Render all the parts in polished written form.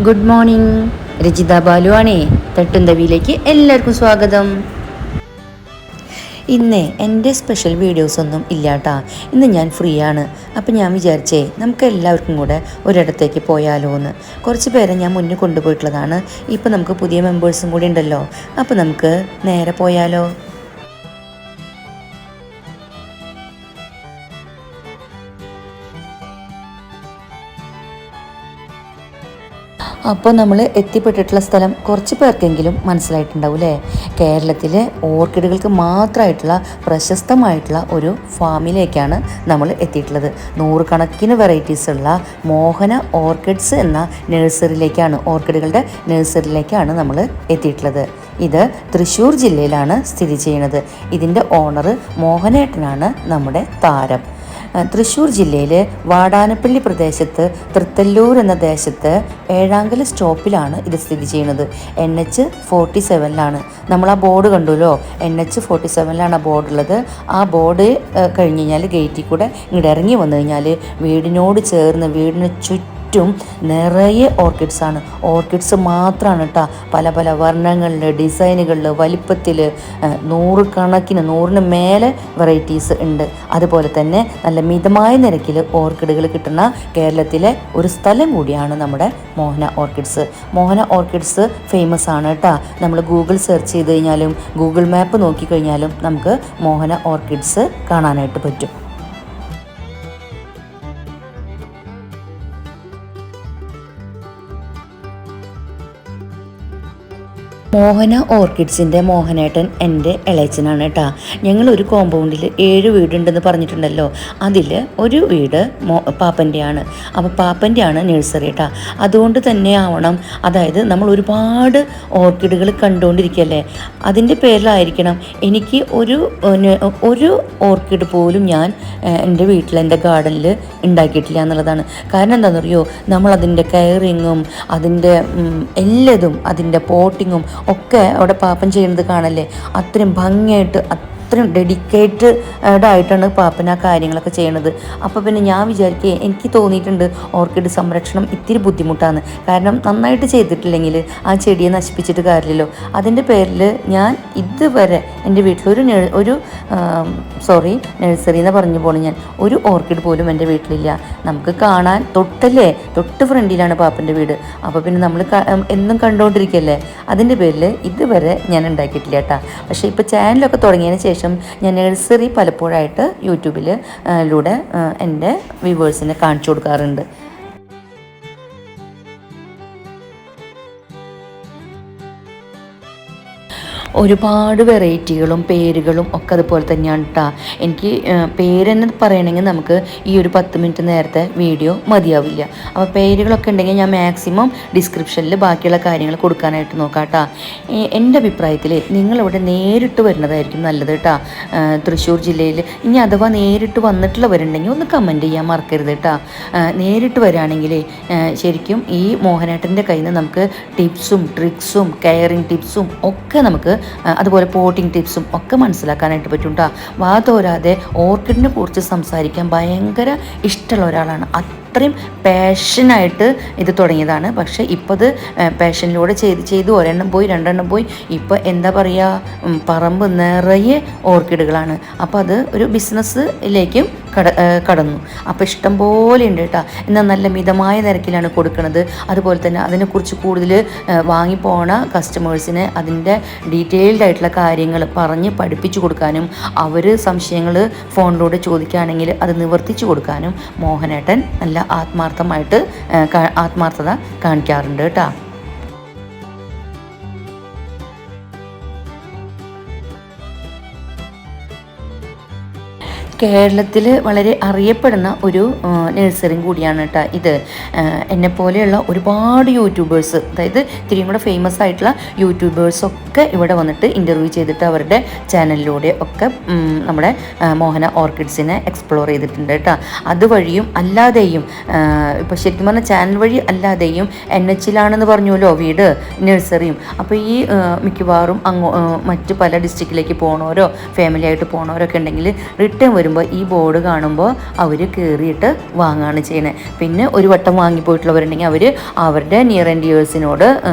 Good morning. Rajitha Balu ആണേ. തട്ടുന്തവിയിലേക്ക് എല്ലാവർക്കും സ്വാഗതം. ഇന്ന് എൻ്റെ സ്പെഷ്യൽ വീഡിയോസ് ഒന്നും ഇല്ലാട്ടാ. ഇന്ന് ഞാൻ ഫ്രീ ആണ്. അപ്പം ഞാൻ വിചാരിച്ചേ നമുക്ക് എല്ലാവർക്കും കൂടെ ഒരിടത്തേക്ക് പോയാലോ എന്ന്. കുറച്ച് പേരെ ഞാൻ മുന്നേ കൊണ്ടുപോയിട്ടുള്ളതാണ്. ഇപ്പം നമുക്ക് പുതിയ മെമ്പേഴ്സും കൂടി ഉണ്ടല്ലോ. അപ്പം നമുക്ക് നേരെ പോയാലോ. അപ്പോൾ നമ്മൾ എത്തിപ്പെട്ടിട്ടുള്ള സ്ഥലം കുറച്ച് പേർക്കെങ്കിലും മനസ്സിലായിട്ടുണ്ടാവും അല്ലേ. കേരളത്തിലെ ഓർക്കിഡുകൾക്ക് മാത്രമായിട്ടുള്ള പ്രശസ്തമായിട്ടുള്ള ഒരു ഫാമിലേക്കാണ് നമ്മൾ എത്തിയിട്ടുള്ളത്. നൂറുകണക്കിന് വെറൈറ്റീസ് ഉള്ള മോഹന ഓർക്കിഡ്സ് എന്ന നഴ്സറിയിലേക്കാണ്, ഓർക്കിഡുകളുടെ നഴ്സറിയിലേക്കാണ് നമ്മൾ എത്തിയിട്ടുള്ളത്. ഇത് തൃശ്ശൂർ ജില്ലയിലാണ് സ്ഥിതി ചെയ്യുന്നത്. ഇതിൻ്റെ ഓണർ മോഹനേട്ടനാണ് നമ്മുടെ താരം. തൃശ്ശൂർ ജില്ലയിലെ വാടാനപ്പള്ളി പ്രദേശത്ത് തൃത്തല്ലൂർ എന്ന ദേശത്ത് ഏഴാങ്കൽ സ്റ്റോപ്പിലാണ് ഇത് സ്ഥിതി ചെയ്യുന്നത്. NH47 നമ്മൾ ആ ബോർഡ് കണ്ടുല്ലോ, NH47 ആ ബോർഡുള്ളത്. ആ ബോർഡ് കഴിഞ്ഞ് കഴിഞ്ഞാൽ ഗേറ്റിൽ കൂടെ ഇങ്ങോട്ട് ഇറങ്ങി വന്നു കഴിഞ്ഞാൽ വീടിനോട് ചേർന്ന് വീടിന് ചുറ്റും നിറയെ ഓർക്കിഡ്സാണ്. ഓർക്കിഡ്സ് മാത്രമാണ് കേട്ടോ. പല പല വർണ്ണങ്ങളിൽ, ഡിസൈനുകളിൽ, വലിപ്പത്തിൽ, നൂറിന് മേലെ വെറൈറ്റീസ് ഉണ്ട്. അതുപോലെ തന്നെ നല്ല മിതമായ നിരക്കിൽ ഓർക്കിഡുകൾ കിട്ടുന്ന കേരളത്തിലെ ഒരു സ്ഥലം കൂടിയാണ് നമ്മുടെ മോഹന ഓർക്കിഡ്സ്. മോഹന ഓർക്കിഡ്സ് ഫേമസ് ആണ് കേട്ടോ. നമ്മൾ ഗൂഗിൾ സെർച്ച് ചെയ്ത് കഴിഞ്ഞാലും ഗൂഗിൾ മാപ്പ് നോക്കിക്കഴിഞ്ഞാലും നമുക്ക് മോഹന ഓർക്കിഡ്സ് കാണാനായിട്ട് പറ്റും. മോഹന ഓർക്കിഡ്സിൻ്റെ മോഹനേട്ടൻ എൻ്റെ ഇളയച്ചനാണ് കേട്ടോ. ഞങ്ങളൊരു കോമ്പൗണ്ടിൽ 7 വീടുണ്ടെന്ന് പറഞ്ഞിട്ടുണ്ടല്ലോ. അതിൽ ഒരു വീട് പാപ്പൻ്റെയാണ്. അപ്പോൾ പാപ്പൻ്റെയാണ് നഴ്സറി കേട്ടോ. അതുകൊണ്ട് തന്നെ ആവണം, അതായത് നമ്മൾ ഒരുപാട് ഓർക്കിഡുകൾ കണ്ടുകൊണ്ടിരിക്കുകയല്ലേ, അതിൻ്റെ പേരിലായിരിക്കണം എനിക്ക് ഒരു ഓർക്കിഡ് പോലും ഞാൻ എൻ്റെ വീട്ടിൽ, എൻ്റെ ഗാർഡനിൽ ഉണ്ടാക്കിയിട്ടില്ല എന്നുള്ളതാണ്. കാരണം എന്താണെന്നറിയോ, നമ്മളതിൻ്റെ കെയറിങ്ങും അതിൻ്റെ എല്ലാതും, അതിൻ്റെ പോട്ടിങ്ങും ഒക്കെ അവിടെ പാപ്പൻ ചെയ്യുന്നത് കാണല്ലേ. അത്രയും ഭംഗിയായിട്ട്, അത്രയും ഡെഡിക്കേറ്റഡ് ആയിട്ടാണ് പാപ്പൻ ആ കാര്യങ്ങളൊക്കെ ചെയ്യണത്. അപ്പോൾ പിന്നെ ഞാൻ വിചാരിക്കുക, എനിക്ക് തോന്നിയിട്ടുണ്ട് ഓർക്കിഡ് സംരക്ഷണം ഇത്തിരി ബുദ്ധിമുട്ടാണ്. കാരണം നന്നായിട്ട് ചെയ്തിട്ടില്ലെങ്കിൽ ആ ചെടിയെ നശിപ്പിച്ചിട്ട് കാര്യമില്ലല്ലോ. അതിൻ്റെ പേരിൽ ഞാൻ ഇതുവരെ എൻ്റെ വീട്ടിൽ നഴ്സറി എന്ന് പറഞ്ഞു പോണു ഞാൻ, ഒരു ഓർക്കിഡ് പോലും എൻ്റെ വീട്ടിലില്ല. നമുക്ക് കാണാൻ തൊട്ട് ഫ്രണ്ടിലാണ് പാപ്പൻ്റെ വീട്. അപ്പോൾ പിന്നെ നമ്മൾ എന്നും കണ്ടുകൊണ്ടിരിക്കുകയല്ലേ. അതിൻ്റെ പേരിൽ ഇതുവരെ ഞാൻ ഉണ്ടാക്കിയിട്ടില്ല കേട്ടോ. പക്ഷേ ഇപ്പോൾ ചാനലൊക്കെ തുടങ്ങിയതിന് ശേഷം ഞാൻ നഴ്സറി പലപ്പോഴായിട്ട് യൂട്യൂബിലൂടെ എൻ്റെ വ്യൂവേഴ്സിനെ കാണിച്ചു കൊടുക്കാറുണ്ട്. ഒരുപാട് വെറൈറ്റികളും പേരുകളും ഒക്കെ അതുപോലെ തന്നെയാണ് കേട്ടോ. എനിക്ക് പേരെന്ന് പറയണമെങ്കിൽ നമുക്ക് ഈ ഒരു 10 മിനിറ്റ് നേരത്തെ വീഡിയോ മതിയാവില്ല. അപ്പോൾ പേരുകളൊക്കെ ഉണ്ടെങ്കിൽ ഞാൻ മാക്സിമം ഡിസ്ക്രിപ്ഷനിൽ ബാക്കിയുള്ള കാര്യങ്ങൾ കൊടുക്കാനായിട്ട് നോക്കാം കേട്ടോ. എൻ്റെ അഭിപ്രായത്തിൽ നിങ്ങളിവിടെ നേരിട്ട് വരുന്നതായിരിക്കും നല്ലത് കേട്ടോ. തൃശ്ശൂർ ജില്ലയിൽ ഇനി അഥവാ നേരിട്ട് വന്നിട്ടുള്ളവരുണ്ടെങ്കിൽ ഒന്ന് കമൻറ്റ് ചെയ്യാൻ മറക്കരുത് കേട്ടോ. നേരിട്ട് വരികയാണെങ്കിൽ ശരിക്കും ഈ മോഹനേട്ടൻ്റെ കയ്യിൽ നിന്ന് നമുക്ക് ടിപ്സും ട്രിക്സും കെയറിങ് ടിപ്സും ഒക്കെ നമുക്ക്, അതുപോലെ പോട്ടിങ് ടിപ്സും ഒക്കെ മനസ്സിലാക്കാനായിട്ട് പറ്റും കേട്ടോ. വാതോരാതെ ഓർക്കിഡിനെ കുറിച്ച് സംസാരിക്കാൻ ഭയങ്കര ഇഷ്ടമുള്ള ഒരാളാണ്. അത്രയും പാഷനായിട്ട് ഇത് തുടങ്ങിയതാണ്. പക്ഷേ ഇപ്പോൾ അത് പാഷനിലൂടെ ചെയ്ത് ഒരെണ്ണം പോയി 2 എണ്ണം പോയി, ഇപ്പോൾ എന്താ പറയുക, പറമ്പ് നിറയെ ഓർക്കിഡുകളാണ്. അപ്പോൾ അത് ഒരു ബിസിനസ്സിലേക്കും കടന്നു. അപ്പോൾ ഇഷ്ടം പോലെ ഉണ്ട് കേട്ടോ. എന്നാൽ നല്ല മിതമായ നിരക്കിലാണ് കൊടുക്കുന്നത്. അതുപോലെ തന്നെ അതിനെക്കുറിച്ച് കൂടുതൽ വാങ്ങിപ്പോണ കസ്റ്റമേഴ്സിന് അതിൻ്റെ ഡീറ്റെയിൽഡ് ആയിട്ടുള്ള കാര്യങ്ങൾ പറഞ്ഞ് പഠിപ്പിച്ചു കൊടുക്കാനും, അവർ സംശയങ്ങൾ ഫോണിലൂടെ ചോദിക്കുകയാണെങ്കിൽ അത് നിവർത്തിച്ചു കൊടുക്കാനും മോഹനേട്ടൻ നല്ല ആത്മാർത്ഥത കാണിക്കാറുണ്ട് കേട്ടോ. കേരളത്തിൽ വളരെ അറിയപ്പെടുന്ന ഒരു നഴ്സറിയും കൂടിയാണ് കേട്ടോ ഇത്. എന്നെപ്പോലെയുള്ള ഒരുപാട് യൂട്യൂബേഴ്സ്, അതായത് ഇത്തിരിയും കൂടെ ഫേമസ് ആയിട്ടുള്ള യൂട്യൂബേഴ്സൊക്കെ ഇവിടെ വന്നിട്ട് ഇൻ്റർവ്യൂ ചെയ്തിട്ട് അവരുടെ ചാനലിലൂടെ ഒക്കെ നമ്മുടെ മോഹന ഓർക്കിഡ്സിനെ എക്സ്പ്ലോർ ചെയ്തിട്ടുണ്ട് കേട്ടോ. അതുവഴിയും അല്ലാതെയും, ഇപ്പോൾ ശരിക്കും പറഞ്ഞാൽ ചാനൽ വഴി അല്ലാതെയും NHലാണെന്ന് പറഞ്ഞല്ലോ വീട്, നഴ്സറിയും. അപ്പോൾ ഈ മിക്കവാറും മറ്റ് പല ഡിസ്ട്രിക്റ്റിലേക്ക് പോകണവരോ ഫാമിലി ആയിട്ട് പോകണവരൊക്കെ ഉണ്ടെങ്കിൽ റിട്ടേൺ വരുമ്പോൾ വരുമ്പോൾ ഈ ബോർഡ് കാണുമ്പോൾ അവർ കയറിയിട്ട് വാങ്ങുകയാണ് ചെയ്യുന്നത്. പിന്നെ ഒരു വട്ടം വാങ്ങിപ്പോയിട്ടുള്ളവരുണ്ടെങ്കിൽ അവർ അവരുടെ നിയർ ആൻഡ് ഡിയേഴ്സിനോട്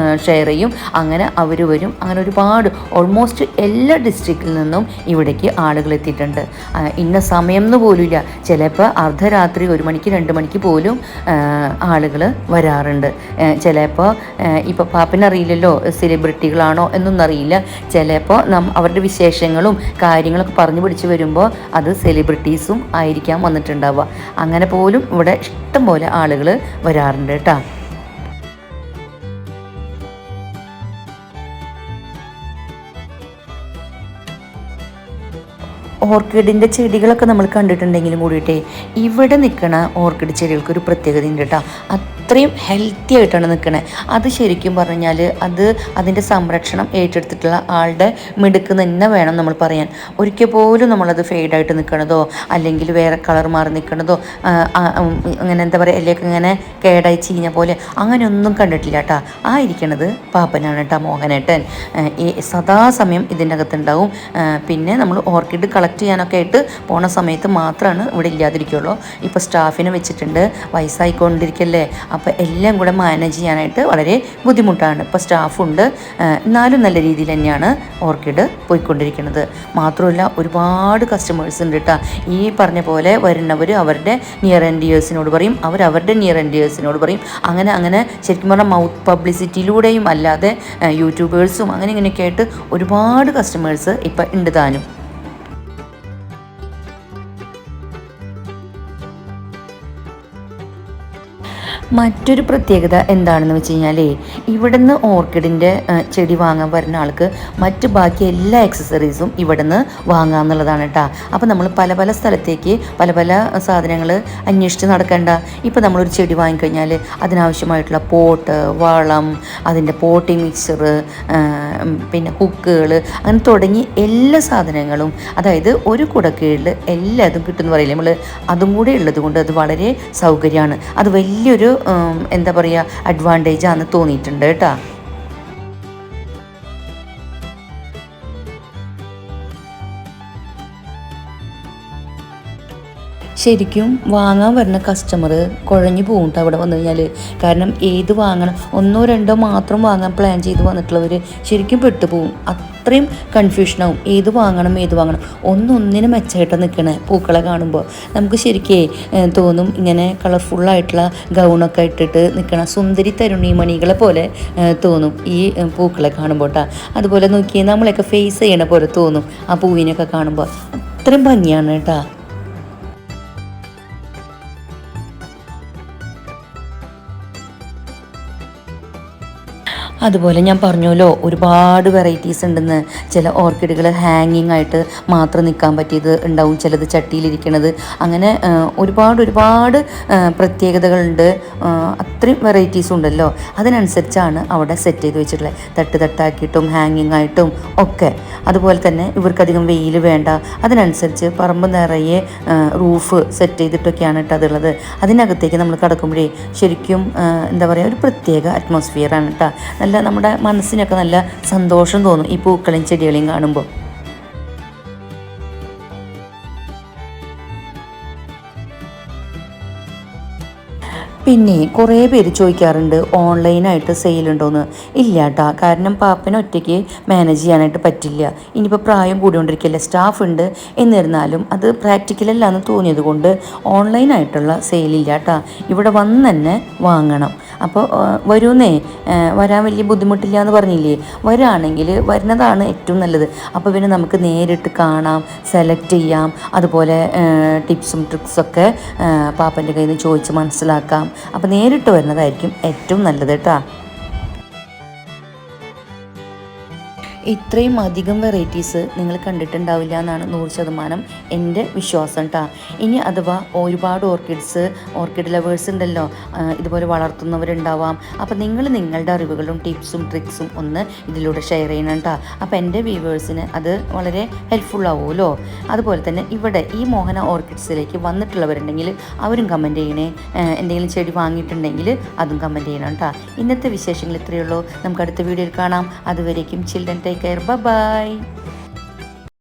ഷെയർ ചെയ്യും. അങ്ങനെ അവർ വരും. അങ്ങനെ ഒരുപാട് ഓൾമോസ്റ്റ് എല്ലാ ഡിസ്ട്രിക്റ്റിൽ നിന്നും ഇവിടേക്ക് ആളുകൾ എത്തിയിട്ടുണ്ട്. ഇന്ന സമയം എന്ന് പോലുമില്ല, ചിലപ്പോൾ അർദ്ധരാത്രി 1 മണിക്ക് 2 മണിക്ക് പോലും ആളുകൾ വരാറുണ്ട്. ചിലപ്പോൾ ഇപ്പോൾ പാപ്പനറിയില്ലല്ലോ സെലിബ്രിറ്റികളാണോ എന്നൊന്നും അറിയില്ല. ചിലപ്പോൾ അവരുടെ വിശേഷങ്ങളും കാര്യങ്ങളൊക്കെ പറഞ്ഞു പിടിച്ച് വരുമ്പോൾ അത് സെലിബ്രിറ്റീസും ആയിരിക്കാം വന്നിട്ടുണ്ടാവുക. അങ്ങനെ പോലും ഇവിടെ ഇഷ്ടംപോലെ ആളുകൾ വരാറുണ്ട് കേട്ടോ. ഓർക്കിഡിൻ്റെ ചെടികളൊക്കെ നമ്മൾ കണ്ടിട്ടുണ്ടെങ്കിലും കൂടിയിട്ടേ ഇവിടെ നിൽക്കണ ഓർക്കിഡ് ചെടികൾക്ക് ഒരു പ്രത്യേകത ഉണ്ട് കേട്ടോ. അത്രയും ഹെൽത്തി ആയിട്ടാണ് നിൽക്കണത്. അത് ശരിക്കും പറഞ്ഞാൽ അതിൻ്റെ സംരക്ഷണം ഏറ്റെടുത്തിട്ടുള്ള ആളുടെ മിടുക്ക് തന്നെ വേണം നമ്മൾ പറയാൻ. ഒരിക്കൽ പോലും നമ്മളത് ഫെയ്ഡായിട്ട് നിൽക്കണതോ അല്ലെങ്കിൽ വേറെ കളർ മാറി നിൽക്കണതോ അങ്ങനെ എന്താ പറയുക എല്ലയൊക്കെ ഇങ്ങനെ കേടായി ചീഞ്ഞ പോലെ അങ്ങനെയൊന്നും കണ്ടിട്ടില്ല കേട്ടോ. ആ ഇരിക്കണത് പാപ്പനാണ് കേട്ടോ, മോഹനേട്ടൻ. സദാസമയം ഇതിൻ്റെ അകത്തുണ്ടാവും. പിന്നെ നമ്മൾ ഓർക്കിഡ് കളക്ട് ചെയ്യാനൊക്കെ ആയിട്ട് പോണ സമയത്ത് മാത്രമാണ് ഇവിടെ ഇല്ലാതിരിക്കുള്ളൂ. ഇപ്പോൾ സ്റ്റാഫിനെ വെച്ചിട്ടുണ്ട്, വയസ്സായിക്കൊണ്ടിരിക്കല്ലേ, അപ്പോൾ എല്ലാം കൂടെ മാനേജ് ചെയ്യാനായിട്ട് വളരെ ബുദ്ധിമുട്ടാണ്. ഇപ്പോൾ സ്റ്റാഫുണ്ട്, എന്നാലും നല്ല രീതിയിൽ തന്നെയാണ് ഓർക്കിഡ് പോയിക്കൊണ്ടിരിക്കുന്നത്. മാത്രമല്ല ഒരുപാട് കസ്റ്റമേഴ്സ് ഉണ്ട് കേട്ടോ. ഈ പറഞ്ഞ പോലെ വരുന്നവർ അവരുടെ നിയർ ആൻഡ് ഡിയേഴ്സിനോട് പറയും, അവരവരുടെ നിയർ ആൻഡ് ഡിയേഴ്സിനോട് പറയും. അങ്ങനെ ശരിക്കും പറഞ്ഞാൽ മൗത്ത് പബ്ലിസിറ്റിയിലൂടെയും അല്ലാതെ യൂട്യൂബേഴ്സും അങ്ങനെ ഇങ്ങനെയൊക്കെ ആയിട്ട് ഒരുപാട് കസ്റ്റമേഴ്സ് ഇപ്പം ഉണ്ട് താനും. മറ്റൊരു പ്രത്യേകത എന്താണെന്ന് വെച്ച് കഴിഞ്ഞാൽ ഇവിടുന്ന് ഓർക്കിഡിൻ്റെ ചെടി വാങ്ങാൻ വരുന്ന ആൾക്ക് ബാക്കി എല്ലാ ആക്സസറീസും ഇവിടുന്ന് വാങ്ങാമെന്നുള്ളതാണ് കേട്ടോ. അപ്പോൾ നമ്മൾ പല പല സ്ഥലത്തേക്ക് പല പല സാധനങ്ങൾ അന്വേഷിച്ച് നടക്കേണ്ട. ഇപ്പോൾ നമ്മളൊരു ചെടി വാങ്ങിക്കഴിഞ്ഞാൽ അതിനാവശ്യമായിട്ടുള്ള പോട്ട്, വളം, അതിൻ്റെ പോട്ടിംഗ് മിക്സർ, പിന്നെ ഹുക്കുകൾ, അങ്ങനെ തുടങ്ങി എല്ലാ സാധനങ്ങളും, അതായത് ഒരു കുടക്കീഴിൽ എല്ലാതും കിട്ടുമെന്ന് പറയില്ലേ നമ്മൾ, അതും കൂടെ ഉള്ളത് കൊണ്ട് അത് വളരെ സൗകര്യമാണ്. അത് വലിയൊരു എന്താ പറയുക അഡ്വാൻറ്റേജ് ആണെന്ന് തോന്നിയിട്ടുണ്ട് കേട്ടോ. ശരിക്കും വാങ്ങാൻ വരുന്ന കസ്റ്റമർ കുഴഞ്ഞു പോകും കേട്ടോ അവിടെ വന്നു കഴിഞ്ഞാൽ. കാരണം ഏത് വാങ്ങണം, 1-2 മാത്രം വാങ്ങാൻ പ്ലാൻ ചെയ്ത് വന്നിട്ടുള്ളവർ ശരിക്കും പെട്ടുപോകും. അത്രയും കൺഫ്യൂഷനാവും, ഏത് വാങ്ങണം ഒന്നൊന്നിന് മെച്ചമായിട്ട് നിൽക്കണേ പൂക്കളെ കാണുമ്പോൾ. നമുക്ക് ശരിക്കും തോന്നും ഇങ്ങനെ കളർഫുള്ളായിട്ടുള്ള ഗൗണൊക്കെ ഇട്ടിട്ട് നിൽക്കണം സുന്ദരി തരുണീമണികളെ പോലെ തോന്നും ഈ പൂക്കളെ കാണുമ്പോൾ കേട്ടോ. അതുപോലെ നോക്കിയാൽ നമ്മളെയൊക്കെ ഫേസ് ചെയ്യണ പോലെ തോന്നും ആ പൂവിനൊക്കെ കാണുമ്പോൾ. അത്രയും ഭംഗിയാണ് കേട്ടോ. അതുപോലെ ഞാൻ പറഞ്ഞല്ലോ ഒരുപാട് വെറൈറ്റീസ് ഉണ്ടെന്ന്. ചില ഓർക്കിഡുകൾ ഹാങ്ങിങ് ആയിട്ട് മാത്രം നിൽക്കാൻ പറ്റിയത് ഉണ്ടാവും, ചിലത് ചട്ടിയിലിരിക്കണത്, അങ്ങനെ ഒരുപാട് പ്രത്യേകതകളുണ്ട്. അത്രയും വെറൈറ്റീസ് ഉണ്ടല്ലോ. അതിനനുസരിച്ചാണ് അവിടെ സെറ്റ് ചെയ്ത് വെച്ചിട്ടുള്ളത്, തട്ടാക്കിയിട്ടും ഹാങ്ങിങ് ആയിട്ടും ഒക്കെ. അതുപോലെ തന്നെ ഇവർക്കധികം വെയിൽ വേണ്ട, അതിനനുസരിച്ച് പറമ്പ് നിറയെ റൂഫ് സെറ്റ് ചെയ്തിട്ടൊക്കെയാണ് കേട്ടോ അതുള്ളത്. അതിനകത്തേക്ക് നമ്മൾ കടക്കുമ്പോഴേ ശരിക്കും എന്താ പറയുക ഒരു പ്രത്യേക അറ്റ്മോസ്ഫിയറാണ് കേട്ടോ. നമ്മുടെ മനസ്സിനൊക്കെ നല്ല സന്തോഷം തോന്നും ഈ പൂക്കളെയും ചെടികളെയും കാണുമ്പോൾ. പിന്നെ കുറേ പേര് ചോദിക്കാറുണ്ട് ഓൺലൈനായിട്ട് സെയിലുണ്ടോയെന്ന്. ഇല്ല കേട്ടോ, കാരണം പാപ്പനെ ഒറ്റയ്ക്ക് മാനേജ് ചെയ്യാനായിട്ട് പറ്റില്ല. ഇനിയിപ്പോൾ പ്രായം കൂടിക്കൊണ്ടിരിക്കില്ല, സ്റ്റാഫ് ഉണ്ട്, എന്നിരുന്നാലും അത് പ്രാക്ടിക്കലല്ല എന്ന് തോന്നിയത് കൊണ്ട് ഓൺലൈനായിട്ടുള്ള സെയിലില്ല കേട്ടോ. ഇവിടെ വന്ന് തന്നെ വാങ്ങണം. അപ്പോൾ വരാൻ വലിയ ബുദ്ധിമുട്ടില്ല എന്ന് പറഞ്ഞില്ലേ, വരാണെങ്കിൽ വരുന്നതാണ് ഏറ്റവും നല്ലത്. അപ്പോൾ പിന്നെ നമുക്ക് നേരിട്ട് കാണാം, സെലക്ട് ചെയ്യാം, അതുപോലെ ടിപ്സും ട്രിക്സൊക്കെ പാപ്പൻ്റെ കയ്യിൽ നിന്ന് ചോദിച്ച് മനസ്സിലാക്കാം. അപ്പോൾ നേരിട്ട് വരുന്നതായിരിക്കും ഏറ്റവും നല്ലത് കേട്ടോ. ഇത്രയും അധികം വെറൈറ്റീസ് നിങ്ങൾ കണ്ടിട്ടുണ്ടാവില്ല എന്നാണ് 100% എൻ്റെ വിശ്വാസം കേട്ടോ. ഇനി അഥവാ ഒരുപാട് ഓർക്കിഡ് ലവേഴ്സ് ഉണ്ടല്ലോ, ഇതുപോലെ വളർത്തുന്നവരുണ്ടാവാം. അപ്പോൾ നിങ്ങൾ നിങ്ങളുടെ അറിവുകളും ടിപ്സും ട്രിക്സും ഒന്ന് ഇതിലൂടെ ഷെയർ ചെയ്യണം കേട്ടോ. അപ്പോൾ എൻ്റെ വ്യൂവേഴ്സിന് അത് വളരെ ഹെൽപ്ഫുൾ ആവുമല്ലോ. അതുപോലെ തന്നെ ഇവിടെ ഈ മോഹന ഓർക്കിഡ്സിലേക്ക് വന്നിട്ടുള്ളവരുണ്ടെങ്കിൽ അവരും കമൻറ്റ് ചെയ്യണേ. എന്തെങ്കിലും ചെടി വാങ്ങിയിട്ടുണ്ടെങ്കിൽ അതും കമൻറ്റ് ചെയ്യണം കേട്ടോ. ഇന്നത്തെ വിശേഷങ്ങൾ ഇത്രയേ ഉള്ളൂ. നമുക്ക് അടുത്ത വീഡിയോയിൽ കാണാം. അതുവരേക്കും ചിൽഡ്രൻ ടേക്ക് കെയർ. ബൈ.